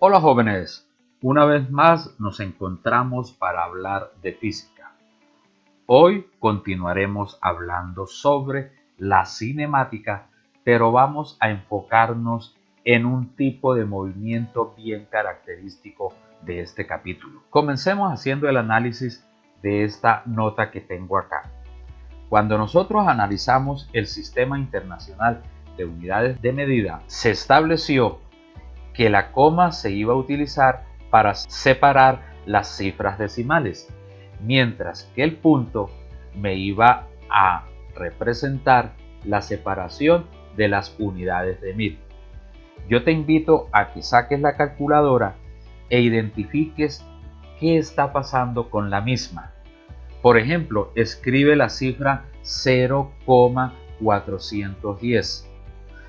Hola jóvenes, una vez más nos encontramos para hablar de física. Hoy continuaremos hablando sobre la cinemática, pero vamos a enfocarnos en un tipo de movimiento bien característico de este capítulo. Comencemos haciendo el análisis de esta nota que tengo acá. Cuando nosotros analizamos el Sistema Internacional de Unidades de Medida, se estableció que la coma se iba a utilizar para separar las cifras decimales, mientras que el punto me iba a representar la separación de las unidades de mil. Yo te invito a que saques la calculadora e identifiques qué está pasando con la misma. Por ejemplo, escribe la cifra 0,410.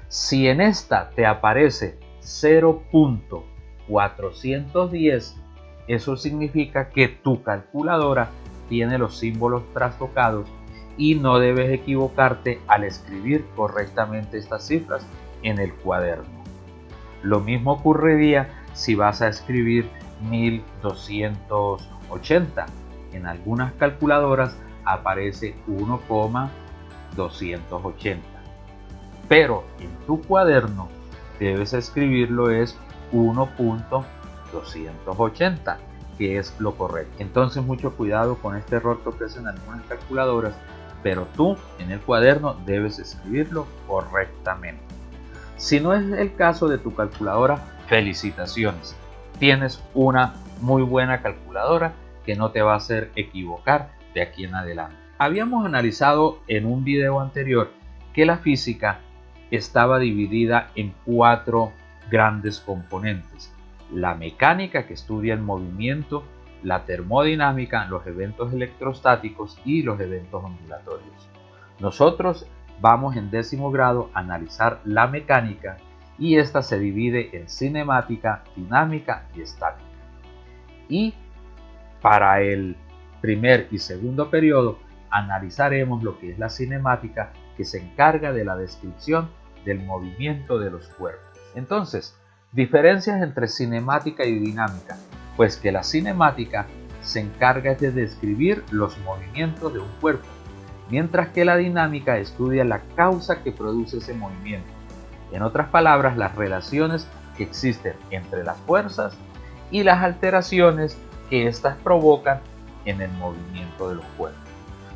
Si en esta te aparece 0.410, eso significa que tu calculadora tiene los símbolos trastocados y no debes equivocarte al escribir correctamente estas cifras en el cuaderno. Lo mismo ocurriría si vas a escribir 1280. En algunas calculadoras aparece 1,280. Pero en tu cuaderno debes escribirlo es 1.280, que es lo correcto. Entonces mucho cuidado con este error que ofrecen algunas calculadoras, pero tú en el cuaderno debes escribirlo correctamente. Si no es el caso de tu calculadora, felicitaciones. Tienes una muy buena calculadora que no te va a hacer equivocar de aquí en adelante. Habíamos analizado en un video anterior que la física estaba dividida en 4 grandes componentes: la mecánica, que estudia el movimiento, la termodinámica, los eventos electrostáticos y los eventos ondulatorios. Nosotros vamos en 10º grado a analizar la mecánica, y esta se divide en cinemática, dinámica y estática. Y para el primer y segundo periodo analizaremos lo que es la cinemática, que se encarga de la descripción del movimiento de los cuerpos. Entonces, diferencias entre cinemática y dinámica. Pues que la cinemática se encarga de describir los movimientos de un cuerpo, mientras que la dinámica estudia la causa que produce ese movimiento. En otras palabras, las relaciones que existen entre las fuerzas y las alteraciones que éstas provocan en el movimiento de los cuerpos.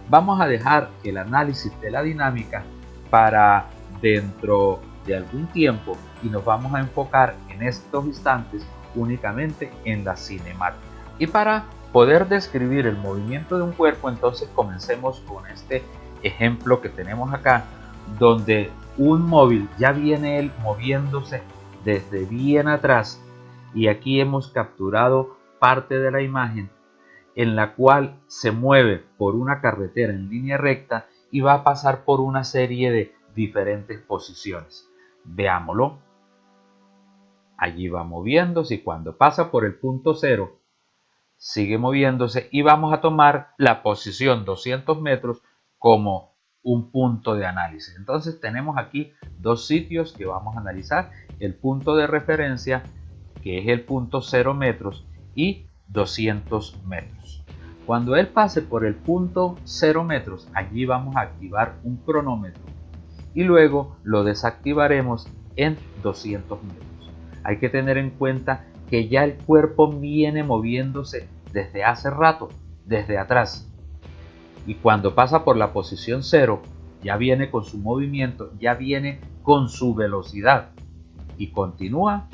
Vamos a dejar el análisis de la dinámica para dentro de algún tiempo y nos vamos a enfocar en estos instantes únicamente en la cinemática. Y para poder describir el movimiento de un cuerpo, entonces comencemos con este ejemplo que tenemos acá, donde un móvil ya viene él moviéndose desde bien atrás, y aquí hemos capturado parte de la imagen en la cual se mueve por una carretera en línea recta y va a pasar por una serie de diferentes posiciones. Veámoslo. Allí va moviéndose, y cuando pasa por el punto 0 sigue moviéndose, y vamos a tomar la posición 200 metros como un punto de análisis. Entonces tenemos aquí dos sitios que vamos a analizar: el punto de referencia, que es el punto 0 metros, y 200 metros. Cuando él pase por el punto 0 metros, allí vamos a activar un cronómetro y luego lo desactivaremos en 200 metros. Hay que tener en cuenta que ya el cuerpo viene moviéndose desde hace rato, desde atrás. Y cuando pasa por la posición 0, ya viene con su movimiento, ya viene con su velocidad. Y continúa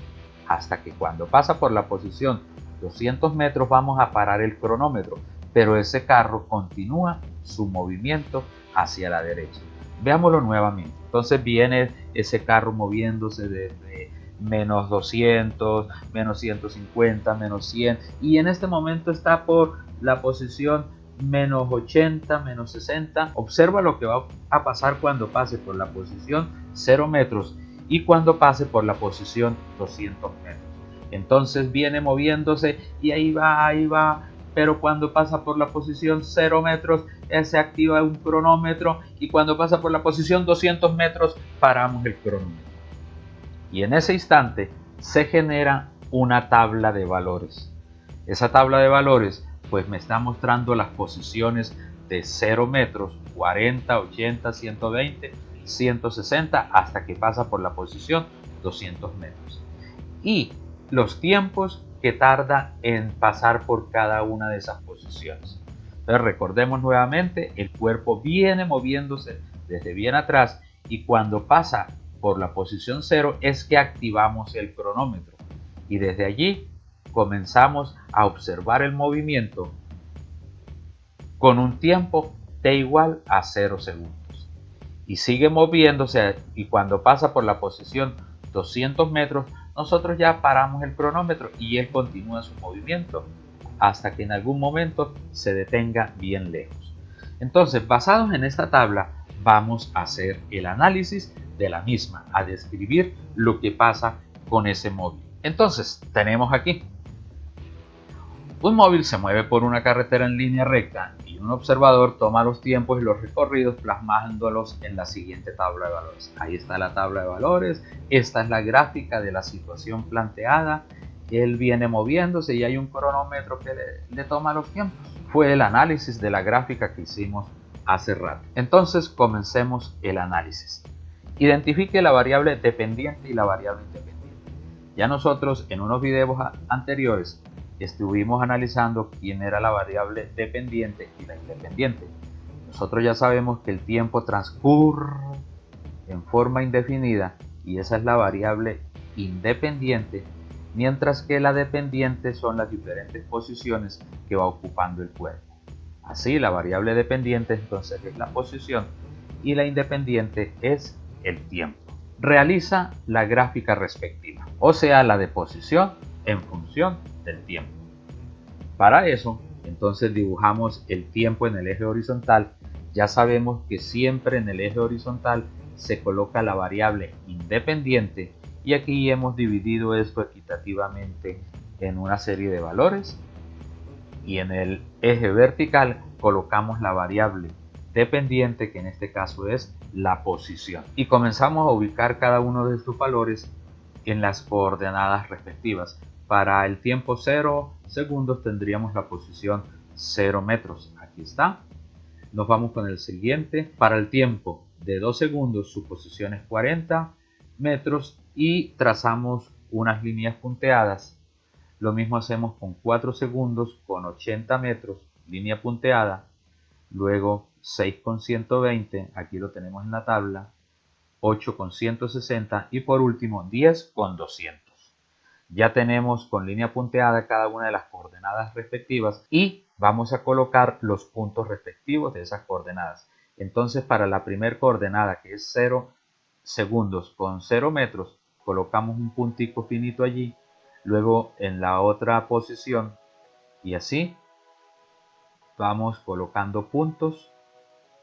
hasta que cuando pasa por la posición 200 metros vamos a parar el cronómetro, pero ese carro continúa su movimiento hacia la derecha. Veámoslo nuevamente. Entonces viene ese carro moviéndose desde menos 200, menos 150, menos 100, y en este momento está por la posición menos 80, menos 60. Observa lo que va a pasar cuando pase por la posición 0 metros y cuando pase por la posición 200 metros. Entonces viene moviéndose y ahí va, pero cuando pasa por la posición 0 metros se activa un cronómetro, y cuando pasa por la posición 200 metros paramos el cronómetro. Y en ese instante se genera una tabla de valores. Esa tabla de valores pues me está mostrando las posiciones de 0 metros, 40, 80, 120, 160 hasta que pasa por la posición 200 metros. Y los tiempos que tarda en pasar por cada una de esas posiciones. Entonces recordemos nuevamente, el cuerpo viene moviéndose desde bien atrás y cuando pasa por la posición 0 es que activamos el cronómetro y desde allí comenzamos a observar el movimiento con un tiempo t igual a 0 segundos. Y sigue moviéndose y cuando pasa por la posición 200 metros, nosotros ya paramos el cronómetro y él continúa su movimiento hasta que en algún momento se detenga bien lejos. Entonces, basados en esta tabla, vamos a hacer el análisis de la misma, a describir lo que pasa con ese móvil. Entonces, tenemos aquí un móvil se mueve por una carretera en línea recta y un observador toma los tiempos y los recorridos plasmándolos en la siguiente tabla de valores. Ahí está la tabla de valores, esta es la gráfica de la situación planteada, él viene moviéndose y hay un cronómetro que le toma los tiempos. Fue el análisis de la gráfica que hicimos hace rato. Entonces comencemos el análisis. Identifique la variable dependiente y la variable independiente. Ya nosotros en unos videos anteriores estuvimos analizando quién era la variable dependiente y la independiente. Nosotros ya sabemos que el tiempo transcurre en forma indefinida y esa es la variable independiente, mientras que la dependiente son las diferentes posiciones que va ocupando el cuerpo. Así, la variable dependiente entonces es la posición y la independiente es el tiempo. Realiza la gráfica respectiva, o sea, la de posición en función del tiempo. Para eso, entonces dibujamos el tiempo en el eje horizontal. Ya sabemos que siempre en el eje horizontal se coloca la variable independiente y aquí hemos dividido esto equitativamente en una serie de valores y en el eje vertical colocamos la variable dependiente, que en este caso es la posición, y comenzamos a ubicar cada uno de estos valores en las coordenadas respectivas. Para el tiempo 0 segundos tendríamos la posición 0 metros, aquí está. Nos vamos con el siguiente. Para el tiempo de 2 segundos su posición es 40 metros y trazamos unas líneas punteadas. Lo mismo hacemos con 4 segundos con 80 metros, línea punteada. Luego 6 con 120, aquí lo tenemos en la tabla. 8 con 160 y por último 10 con 200. Ya tenemos con línea punteada cada una de las coordenadas respectivas y vamos a colocar los puntos respectivos de esas coordenadas. Entonces para la primera coordenada, que es 0 segundos con 0 metros, colocamos un puntico finito allí, luego en la otra posición y así vamos colocando puntos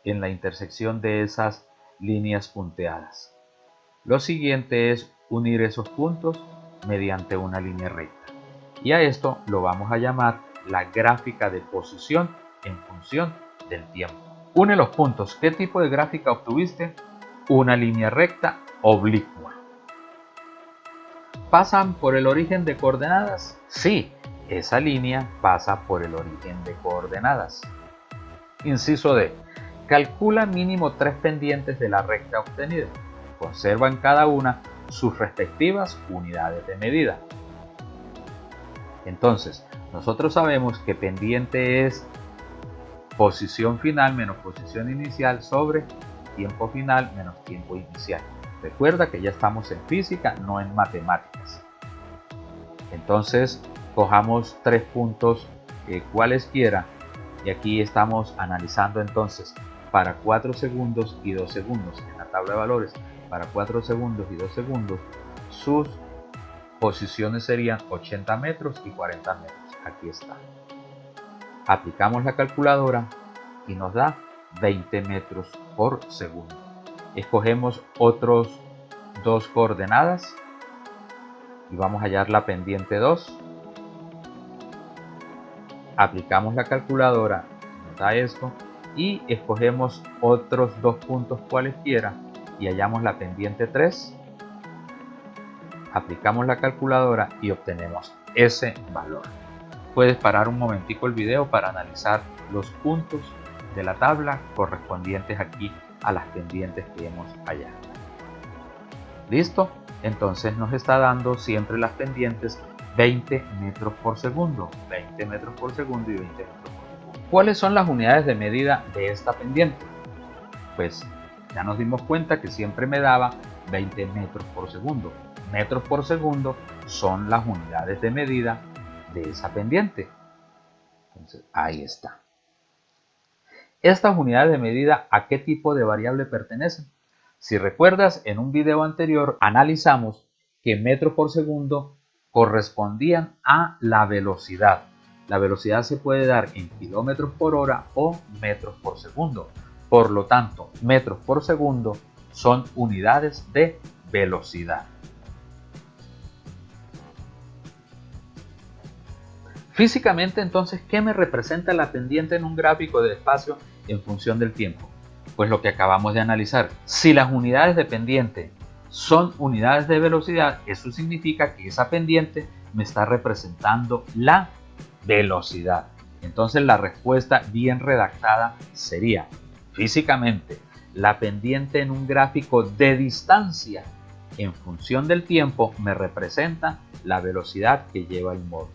en la intersección de esas líneas punteadas. Lo siguiente es unir esos puntos mediante una línea recta. Y a esto lo vamos a llamar la gráfica de posición en función del tiempo. Une los puntos. ¿Qué tipo de gráfica obtuviste? Una línea recta oblicua. ¿Pasan por el origen de coordenadas? Sí, esa línea pasa por el origen de coordenadas. Inciso D. Calcula mínimo 3 pendientes de la recta obtenida. Conserva en cada una sus respectivas unidades de medida. Entonces, nosotros sabemos que pendiente es posición final menos posición inicial sobre tiempo final menos tiempo inicial. Recuerda que ya estamos en física, no en matemáticas. Entonces, cojamos 3 puntos cualesquiera y aquí estamos analizando entonces para 4 segundos y 2 segundos en la tabla de valores. Para 4 segundos y 2 segundos sus posiciones serían 80 metros y 40 metros. Aquí está. Aplicamos la calculadora y nos da 20 metros por segundo. Escogemos otros 2 coordenadas y vamos a hallar la pendiente 2. Aplicamos la calculadora, nos da esto, y escogemos otros 2 puntos cualesquiera y hallamos la pendiente 3. aplicamos la calculadora y obtenemos ese valor. Puedes parar un momentico el video para analizar los puntos de la tabla correspondientes aquí a las pendientes que hemos hallado. ¿Listo? Entonces nos está dando siempre las pendientes 20 metros por segundo, 20 metros por segundo y 20 metros por segundo. ¿Cuáles son las unidades de medida de esta pendiente? Pues ya nos dimos cuenta que siempre me daba 20 metros por segundo. Metros por segundo son las unidades de medida de esa pendiente. Entonces, ahí está. Estas unidades de medida, ¿a qué tipo de variable pertenecen? Si recuerdas, en un video anterior analizamos que metros por segundo correspondían a la velocidad. La velocidad se puede dar en kilómetros por hora o metros por segundo. Por lo tanto, metros por segundo son unidades de velocidad. Físicamente, entonces, ¿qué me representa la pendiente en un gráfico de espacio en función del tiempo? Pues lo que acabamos de analizar. Si las unidades de pendiente son unidades de velocidad, eso significa que esa pendiente me está representando la velocidad. Entonces la respuesta bien redactada sería: físicamente, la pendiente en un gráfico de distancia en función del tiempo me representa la velocidad que lleva el móvil.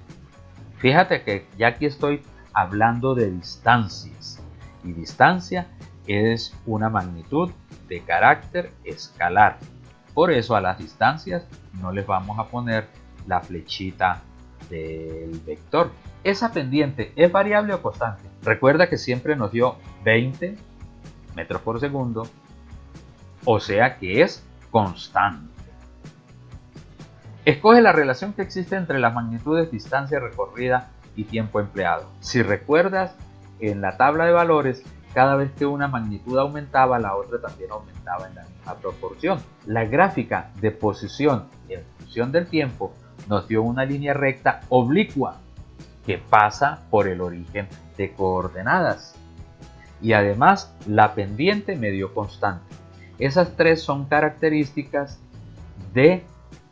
Fíjate que ya aquí estoy hablando de distancias, y distancia es una magnitud de carácter escalar. Por eso a las distancias no les vamos a poner la flechita del vector. ¿Esa pendiente es variable o constante? Recuerda que siempre nos dio 20 metros por segundo, o sea que es constante. Escoge la relación que existe entre las magnitudes distancia recorrida y tiempo empleado. Si recuerdas, en la tabla de valores, cada vez que una magnitud aumentaba, la otra también aumentaba en la misma proporción. La gráfica de posición en función del tiempo nos dio una línea recta oblicua que pasa por el origen de coordenadas. Y además, la pendiente me dio constante. Esas tres son características de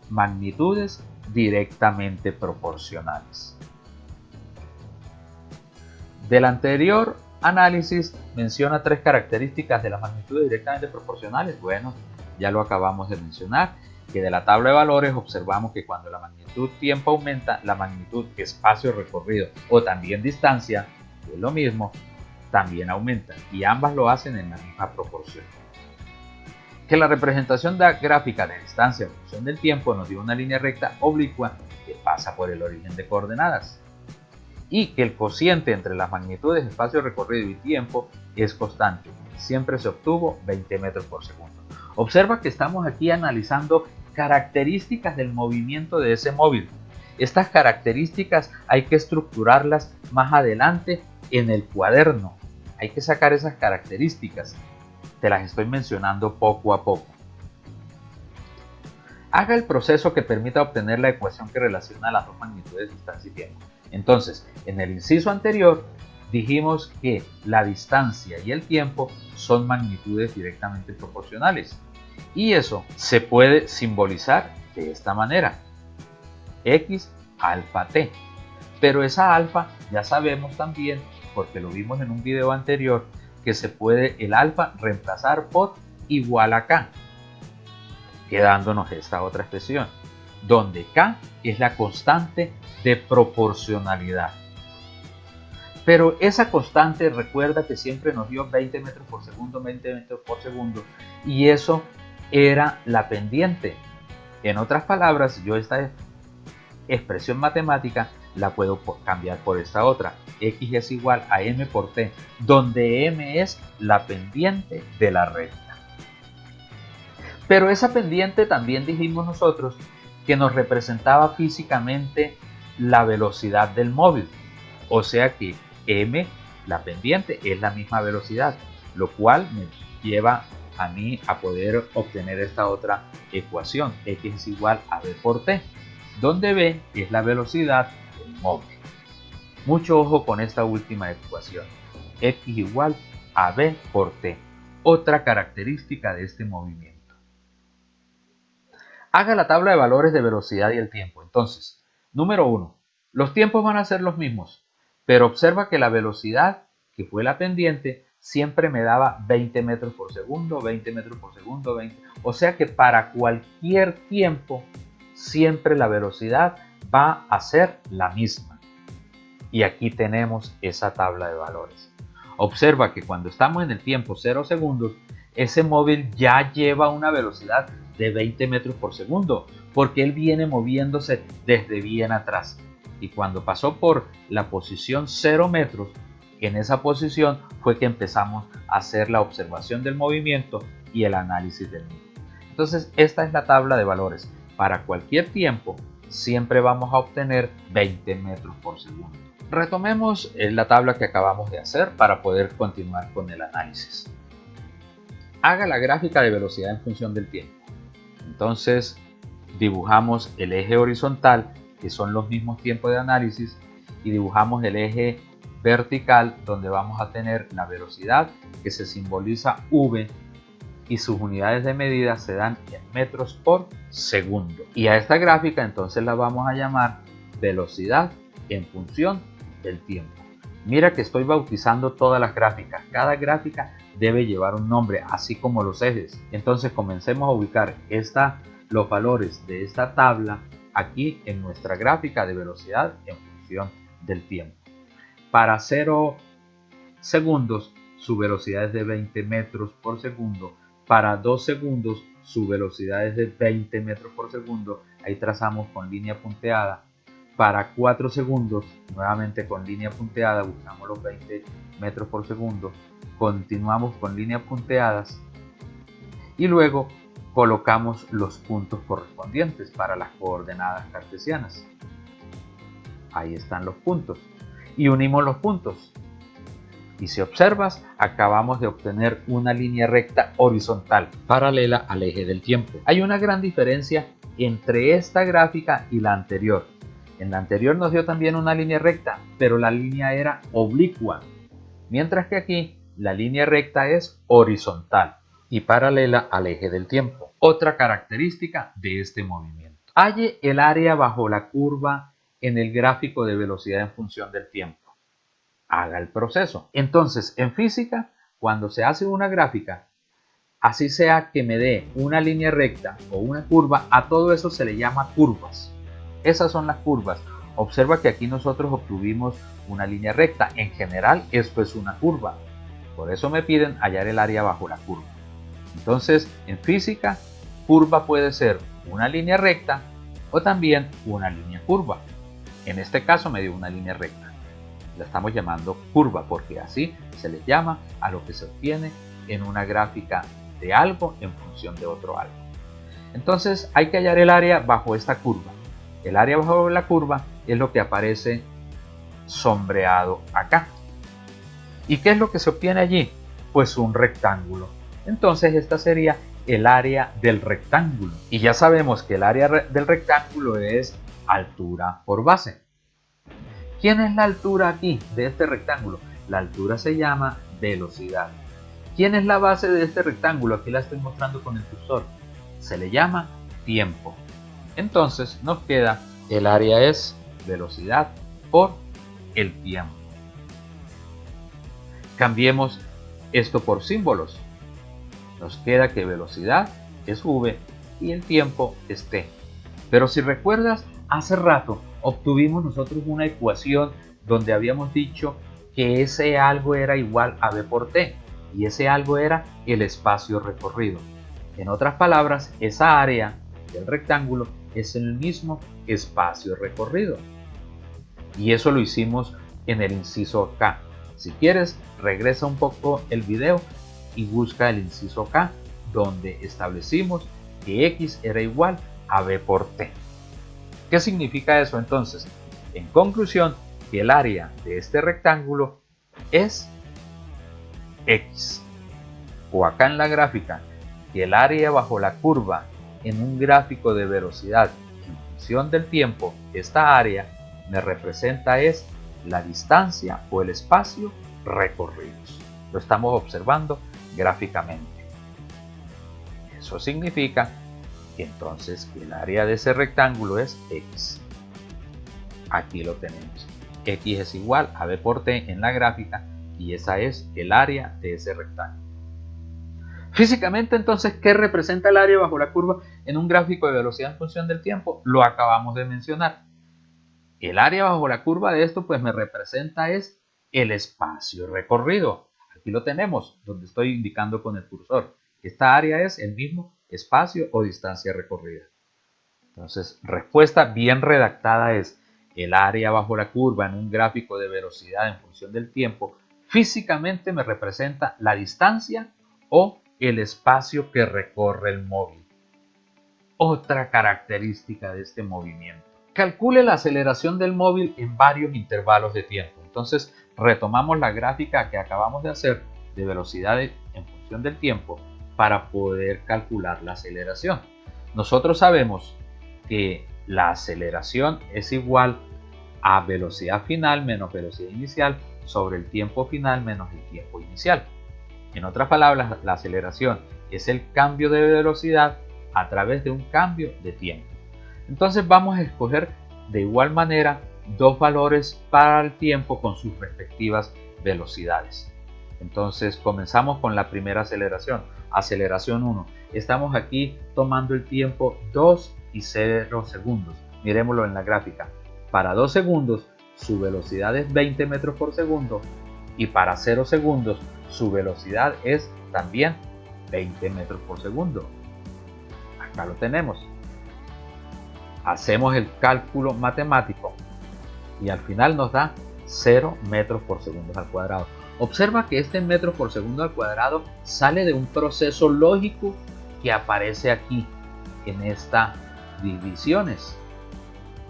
magnitudes directamente proporcionales. Del anterior análisis menciona tres características de las magnitudes directamente proporcionales. Bueno, ya lo acabamos de mencionar, que de la tabla de valores observamos que cuando la magnitud tiempo aumenta, la magnitud espacio recorrido o también distancia, que es lo mismo, también aumenta, y ambas lo hacen en la misma proporción. Que la representación gráfica de distancia en función del tiempo nos dio una línea recta oblicua que pasa por el origen de coordenadas, y que el cociente entre las magnitudes espacio recorrido y tiempo es constante. Siempre se obtuvo 20 metros por segundo. Observa que estamos aquí analizando características del movimiento de ese móvil. Estas características hay que estructurarlas más adelante en el cuaderno. Hay que sacar esas características. Te las estoy mencionando poco a poco. Haga el proceso que permita obtener la ecuación que relaciona las dos magnitudes distancia y tiempo. Entonces, en el inciso anterior dijimos que la distancia y el tiempo son magnitudes directamente proporcionales. Y eso se puede simbolizar de esta manera: x alfa t. Pero esa alfa ya sabemos también, porque lo vimos en un video anterior, que se puede el alfa reemplazar por igual a k, quedándonos esta otra expresión, donde k es la constante de proporcionalidad. Pero esa constante, recuerda que siempre nos dio 20 metros por segundo, 20 metros por segundo, y eso era la pendiente. En otras palabras, yo esta expresión matemática la puedo cambiar por esta otra: x es igual a m por t, donde m es la pendiente de la recta. Pero esa pendiente también dijimos nosotros que nos representaba físicamente la velocidad del móvil, o sea que m, la pendiente, es la misma velocidad, lo cual me lleva a mí a poder obtener esta otra ecuación: x es igual a v por t, donde v es la velocidad del móvil. Mucho ojo con esta última ecuación: x igual a v por t, otra característica de este movimiento. Haga la tabla de valores de velocidad y el tiempo. Entonces, número 1, los tiempos van a ser los mismos, pero observa que la velocidad, que fue la pendiente, siempre me daba 20 metros por segundo, 20 metros por segundo, 20. O sea que para cualquier tiempo, siempre la velocidad va a ser la misma. Y aquí tenemos esa tabla de valores. Observa que cuando estamos en el tiempo 0 segundos, ese móvil ya lleva una velocidad de 20 metros por segundo, porque él viene moviéndose desde bien atrás. Y cuando pasó por la posición 0 metros, en esa posición fue que empezamos a hacer la observación del movimiento y el análisis del mismo. Entonces, esta es la tabla de valores. Para cualquier tiempo, siempre vamos a obtener 20 metros por segundo. Retomemos la tabla que acabamos de hacer para poder continuar con el análisis. Haga la gráfica de velocidad en función del tiempo. Entonces, dibujamos el eje horizontal, que son los mismos tiempos de análisis, y dibujamos el eje vertical, donde vamos a tener la velocidad, que se simboliza V, y sus unidades de medida se dan en metros por segundo. Y a esta gráfica entonces la vamos a llamar velocidad en función del tiempo. Mira que estoy bautizando todas las gráficas. Cada gráfica debe llevar un nombre, así como los ejes. Entonces comencemos a ubicar los valores de esta tabla aquí en nuestra gráfica de velocidad en función del tiempo. Para 0 segundos su velocidad es de 20 metros por segundo. Para 2 segundos su velocidad es de 20 metros por segundo. Ahí trazamos con línea punteada. Para 4 segundos, nuevamente con línea punteada, buscamos los 20 metros por segundo. Continuamos con líneas punteadas y luego colocamos los puntos correspondientes para las coordenadas cartesianas. Ahí están los puntos y unimos los puntos. Y si observas, acabamos de obtener una línea recta horizontal paralela al eje del tiempo. Hay una gran diferencia entre esta gráfica y la anterior. En la anterior nos dio también una línea recta, pero la línea era oblicua, mientras que aquí la línea recta es horizontal y paralela al eje del tiempo. Otra característica de este movimiento. Halle el área bajo la curva en el gráfico de velocidad en función del tiempo. Haga el proceso. Entonces, en física, cuando se hace una gráfica, así sea que me dé una línea recta o una curva, a todo eso se le llama curvas. Esas son las curvas. Observa que aquí nosotros obtuvimos una línea recta. En general, esto es una curva. Por eso me piden hallar el área bajo la curva. Entonces, en física, curva puede ser una línea recta o también una línea curva. En este caso me dio una línea recta. La estamos llamando curva porque así se le llama a lo que se obtiene en una gráfica de algo en función de otro algo. Entonces hay que hallar el área bajo esta curva. El área bajo la curva es lo que aparece sombreado acá. ¿Y qué es lo que se obtiene allí? Pues un rectángulo. Entonces esta sería el área del rectángulo. Y ya sabemos que el área del rectángulo es altura por base. ¿Quién es la altura aquí de este rectángulo? La altura se llama velocidad. ¿Quién es la base de este rectángulo? Aquí la estoy mostrando con el cursor. Se le llama tiempo. Entonces nos queda el área es velocidad por el tiempo. Cambiemos esto por símbolos. Nos queda que velocidad es v y el tiempo es t. Pero si recuerdas, hace rato obtuvimos nosotros una ecuación donde habíamos dicho que ese algo era igual a v por t y ese algo era el espacio recorrido. En otras palabras, esa área del rectángulo es el mismo espacio recorrido. Y eso lo hicimos en el inciso K. Si quieres, regresa un poco el video y busca el inciso K, donde establecimos que X era igual a V por T. ¿Qué significa eso entonces? En conclusión, que el área de este rectángulo es X. O acá en la gráfica, que el área bajo la curva en un gráfico de velocidad en función del tiempo, esta área me representa es la distancia o el espacio recorridos. Lo estamos observando gráficamente. Eso significa Entonces el área de ese rectángulo es X. Aquí lo tenemos. X es igual a B por T en la gráfica y esa es el área de ese rectángulo. Físicamente, entonces, ¿qué representa el área bajo la curva en un gráfico de velocidad en función del tiempo? Lo acabamos de mencionar. El área bajo la curva de esto pues me representa es el espacio recorrido. Aquí lo tenemos, donde estoy indicando con el cursor. Esta área es el mismo espacio o distancia recorrida. Entonces, respuesta bien redactada es el área bajo la curva en un gráfico de velocidad en función del tiempo. Físicamente me representa la distancia o el espacio que recorre el móvil. Otra característica de este movimiento. Calcule la aceleración del móvil en varios intervalos de tiempo. Entonces, retomamos la gráfica que acabamos de hacer de velocidad en función del tiempo para poder calcular la aceleración. Nosotros sabemos que la aceleración es igual a velocidad final menos velocidad inicial sobre el tiempo final menos el tiempo inicial. En otras palabras, la aceleración es el cambio de velocidad a través de un cambio de tiempo. Entonces vamos a escoger de igual manera dos valores para el tiempo con sus respectivas velocidades. Entonces comenzamos con la primera aceleración, aceleración 1. Estamos aquí tomando el tiempo 2 y 0 segundos. Miremoslo en la gráfica. Para 2 segundos su velocidad es 20 metros por segundo y para 0 segundos su velocidad es también 20 metros por segundo. Acá lo tenemos. Hacemos el cálculo matemático y al final nos da 0 metros por segundo al cuadrado. Observa que este metro por segundo al cuadrado sale de un proceso lógico que aparece aquí en estas divisiones,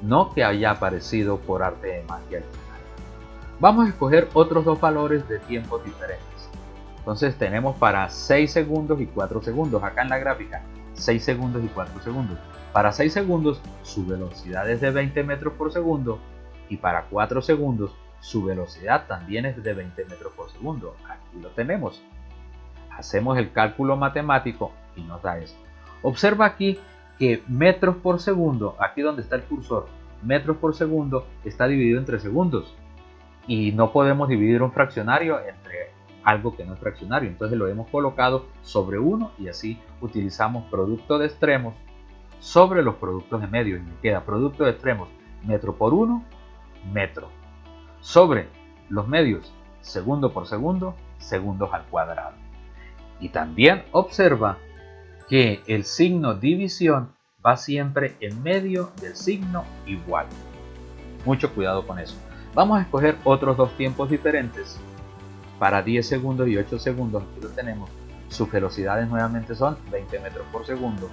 no que haya aparecido por arte de magia al final. Vamos a escoger otros dos valores de tiempos diferentes. Entonces tenemos para 6 segundos y 4 segundos acá en la gráfica, 6 segundos y 4 segundos. Para 6 segundos su velocidad es de 20 metros por segundo y para 4 segundos su velocidad también es de 20 metros por segundo. Aquí lo tenemos. Hacemos el cálculo matemático y nos da esto. Observa aquí que metros por segundo, aquí donde está el cursor, metros por segundo está dividido entre segundos y no podemos dividir un fraccionario entre algo que no es fraccionario. Entonces lo hemos colocado sobre 1 y así utilizamos producto de extremos sobre los productos de medio y me queda producto de extremos metro por 1, metro, sobre los medios segundo por segundo, segundos al cuadrado. Y también observa que el signo división va siempre en medio del signo igual. Mucho cuidado con eso. Vamos a escoger otros dos tiempos diferentes. Para 10 segundos y 8 segundos, aquí lo tenemos. Sus velocidades nuevamente son 20 metros por segundo.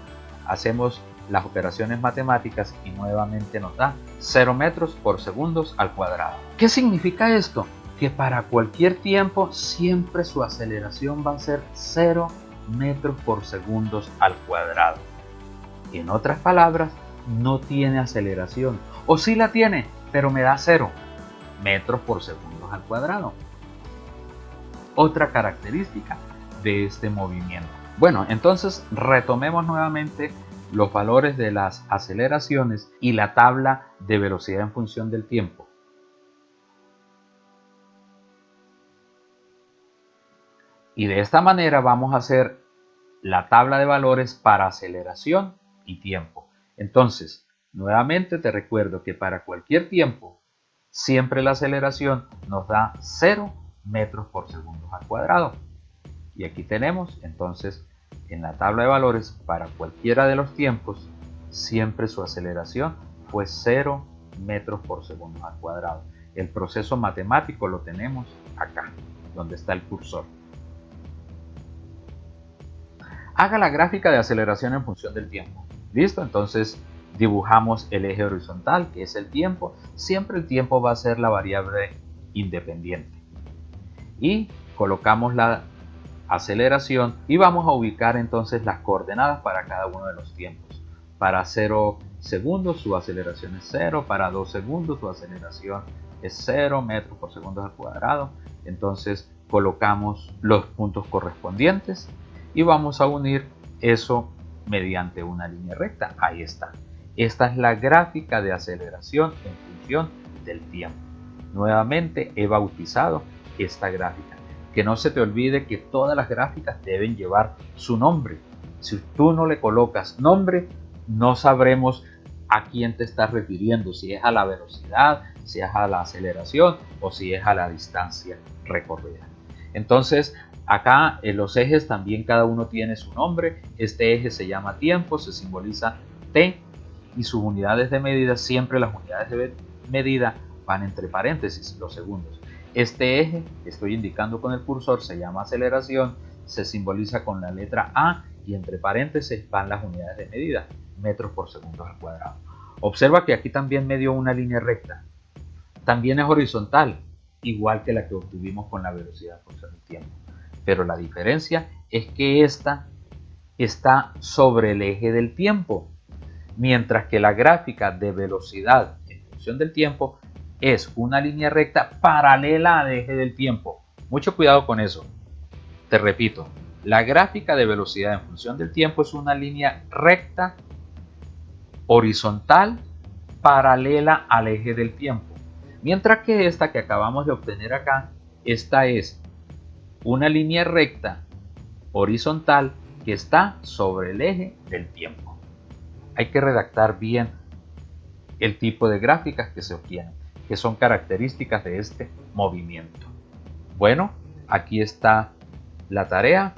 Hacemos las operaciones matemáticas y nuevamente nos da 0 metros por segundos al cuadrado. ¿Qué significa esto? Que para cualquier tiempo siempre su aceleración va a ser 0 metros por segundos al cuadrado. En otras palabras, no tiene aceleración. O sí la tiene, pero me da 0 metros por segundos al cuadrado. Otra característica de este movimiento. Bueno, entonces retomemos nuevamente los valores de las aceleraciones y la tabla de velocidad en función del tiempo. Y de esta manera vamos a hacer la tabla de valores para aceleración y tiempo. Entonces, nuevamente te recuerdo que para cualquier tiempo, siempre la aceleración nos da 0 metros por segundo al cuadrado. Y aquí tenemos entonces en la tabla de valores para cualquiera de los tiempos, siempre su aceleración fue 0 metros por segundo al cuadrado. El proceso matemático lo tenemos acá, donde está el cursor. Haga la gráfica de aceleración en función del tiempo. ¿Listo? Entonces dibujamos el eje horizontal, que es el tiempo. Siempre el tiempo va a ser la variable independiente. Y colocamos la aceleración y vamos a ubicar entonces las coordenadas para cada uno de los tiempos. Para 0 segundos su aceleración es 0, para 2 segundos su aceleración es 0 metros por segundo al cuadrado. Entonces colocamos los puntos correspondientes y vamos a unir eso mediante una línea recta. Ahí está. Esta es la gráfica de aceleración en función del tiempo. Nuevamente he bautizado esta gráfica. Que no se te olvide que todas las gráficas deben llevar su nombre. Si tú no le colocas nombre, no sabremos a quién te estás refiriendo, si es a la velocidad, si es a la aceleración o si es a la distancia recorrida. Entonces, acá en los ejes también cada uno tiene su nombre. Este eje se llama tiempo, se simboliza T, y sus unidades de medida, siempre las unidades de medida van entre paréntesis, los segundos. Este eje que estoy indicando con el cursor se llama aceleración, se simboliza con la letra A y entre paréntesis van las unidades de medida, metros por segundo al cuadrado. Observa que aquí también me dio una línea recta. También es horizontal, igual que la que obtuvimos con la velocidad en función del tiempo. Pero la diferencia es que esta está sobre el eje del tiempo, mientras que la gráfica de velocidad en función del tiempo es una línea recta paralela al eje del tiempo. Mucho cuidado con eso. Te repito, la gráfica de velocidad en función del tiempo es una línea recta horizontal paralela al eje del tiempo. Mientras que esta que acabamos de obtener acá, esta es una línea recta horizontal que está sobre el eje del tiempo. Hay que redactar bien el tipo de gráficas que se obtienen, que son características de este movimiento. Bueno, aquí está la tarea.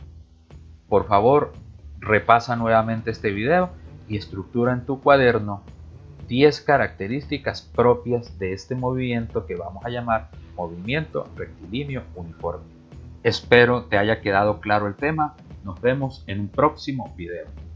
Por favor, repasa nuevamente este video y estructura en tu cuaderno 10 características propias de este movimiento que vamos a llamar movimiento rectilíneo uniforme. Espero te haya quedado claro el tema. Nos vemos en un próximo video.